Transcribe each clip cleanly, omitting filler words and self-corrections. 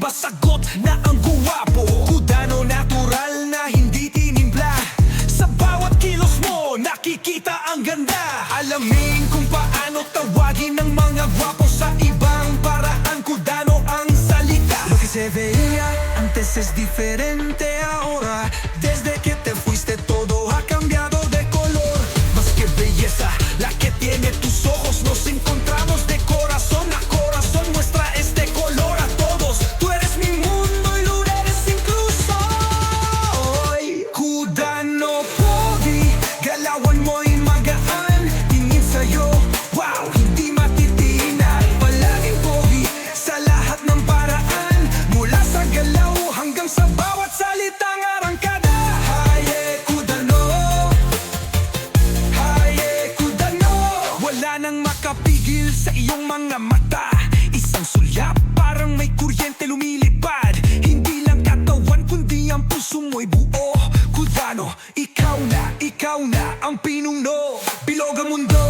Masagot na ang guwapo, Kudano natural na hindi tinimpla. Sa bawat kilos mo, nakikita ang ganda. Alamin kung paano tawagin ng mga gwapo sa ibang paraan. Kudano ang salita. Lo que se veía antes es diferente ahora. Desde que te fuiste todo ha cambiado de color. Más que belleza, la que tiene tus ojos. Nos encontramos de corazón a corazón. Muestra este color a todos. Tú eres mi mundo y lo eres incluso hoy. Kudano Pogi, galawan mo'y magaan. Tingin sa'yo, wow, hindi matitinag. Palaging pogi sa lahat ng paraan. Mula sa galaw hanggang sa bawat salitang arangkada. Haye Kudano, Haye Kudano. Wala nang makapigil sa iyong mga mata. Isang sulyap, parang may kuryente lumilipad. Hindi lang katawan, kundi ang puso mo'y buo. Kudano, ikaw na ang pinuno. Bilog ang mundo,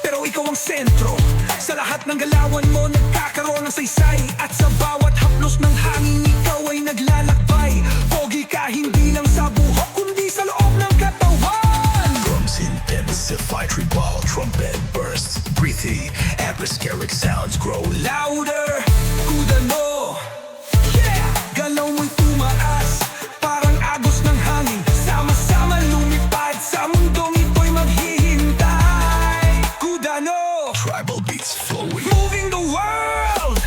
pero ikaw ang sentro. Sa lahat ng galawan mo, nagkakaroon ng saysay. At sa bawat haplos ng hangin, ikaw ay naglalakbay. Pogi ka, hindi lang sa buhok, kundi sa loob ng katawan. Drums intensify, tribal trumpet bursts, breathy, atmospheric sounds grow Louder, Kudano. Yeah! Galaw mo'y tumaas, parang agos ng hangin. Sama-sama lumipad, sa mundong ito'y maghihintay. Kudano, tribal beats flowing. moving the world.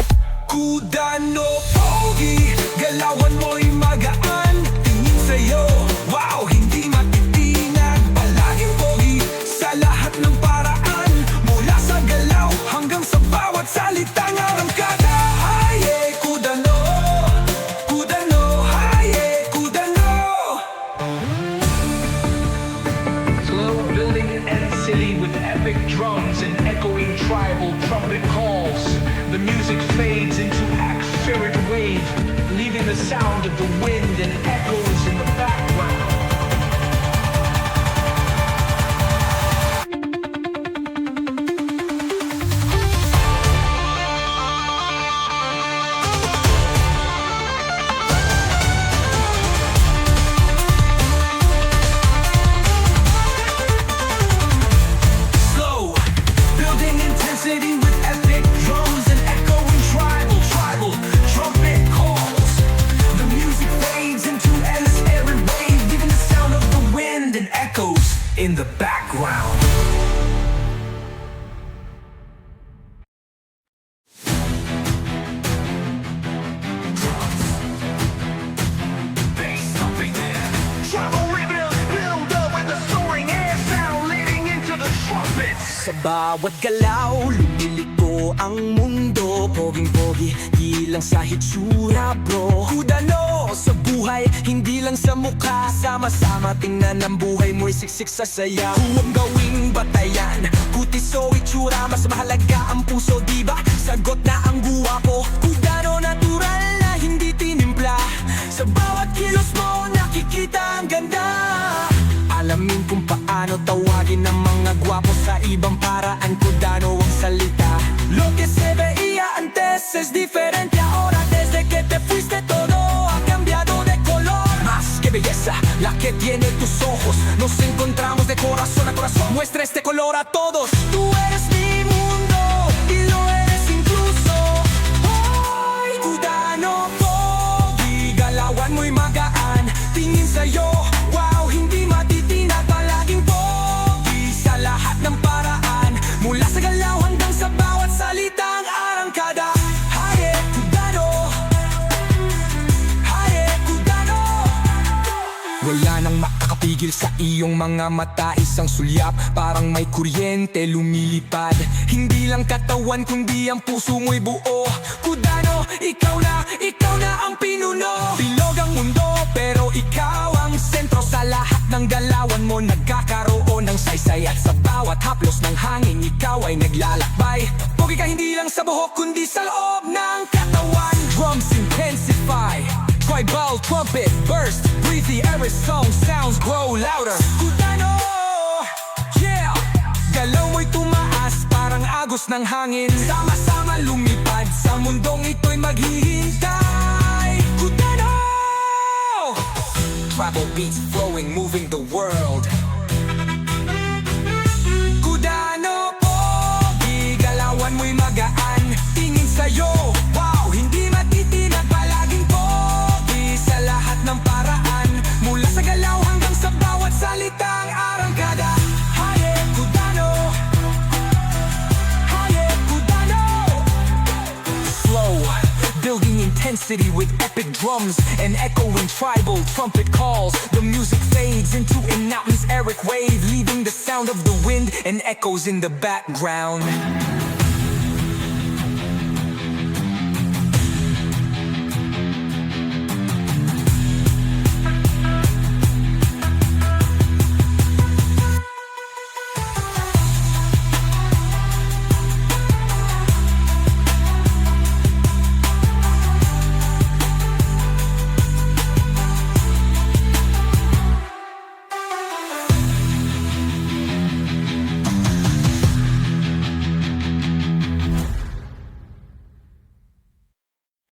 Kudano Pogi, galawan mo'y magaan. Tingin sa'yo, wow, hindi matitinag. Palaging pogi sa lahat ng paraan. Mula sa galaw hanggang sa bawat salitang arangkada. Haye Kudano, Kudano, Haye Kudano. Slow building and silly with epic drums and echoing tribal trumpet calls. The music fades into atmospheric wave, leaving the sound of the wind and echoes in the background. Slow, building intensity with epic drums and echoing tribal trumpet calls. The music fades into atmospheric wave, leaving the sound of the wind and echoes in the background. Tribal rhythm build up with the soaring air sound leading into the trumpets. Sa bawat galaw, lumiliko ang mundo. Poging-pogi, di lang sa hitsura bro. Kudano sa buhay, hindi lang sa mukha. Sama-sama tingnan ang buhay mo'y siksik sa saya. Huwag gawing batayan, kutis o itsura. Mas mahalaga ang puso, diba? Sagot na ang guwapo. Kudano natural na hindi tinimpla. Sa bawat kilos mo, nakikita ang ganda. Alamin kung paano tawagin ng mga gwapo sa ibang paraan. Kudano ang salita. Lo que se veía antes es diferente ahora. Desde que te fuiste todo ha cambiado de color. Más que belleza, la que tiene tus ojos. Nos encontramos de corazón a corazón. Muestra este color a todos. Tú eres mi mundo y lo eres incluso hoy. Kudano Pogi, galawan mo'y magaan. Tingin sa'yo, wow, hindi matitinag. Palaging pogi sa lahat ng paraan. Mula sa galaw hanggang sa bawat salitang arangkada. Haye Kudano, Haye Kudano. Wala nang makakapigil sa iyong mga mata. Isang sulyap, parang may kuryente lumilipad. Hindi lang katawan, kundi ang puso mo'y buo. Kudano, ikaw na ang pinuno. Bilog ang mundo, pero ikaw ang sentro. Sa lahat ng galawan mo, nagkakaroon ng saysay. At sa bawat haplos ng hangin, ikaw ay naglalakbay. Pogi ka hindi lang sa buhok, kundi sa loob ng katawan. Drums intensify, tribal trumpet burst, breathy every song sounds grow louder. Kudano, yeah! Galaw mo'y tumaas, parang agos ng hangin. Sama-sama lumipad, sa mundong ito'y maghihintay. tribal beats flowing, moving the world. Kudano Pogi, galawan mo'y magaan. Tingin sa'yo, wow, hindi matitinag. Palaging pogi sa lahat ng paraan. Mula sa galaw hanggang sa bawat salitang arangkada. Haye Kudano, Haye Kudano. Flow, building intensity with epic drums and echoing tribal trumpet calls. The music fades into an atmospheric wave, leaving the sound of the wind and echoes in the background.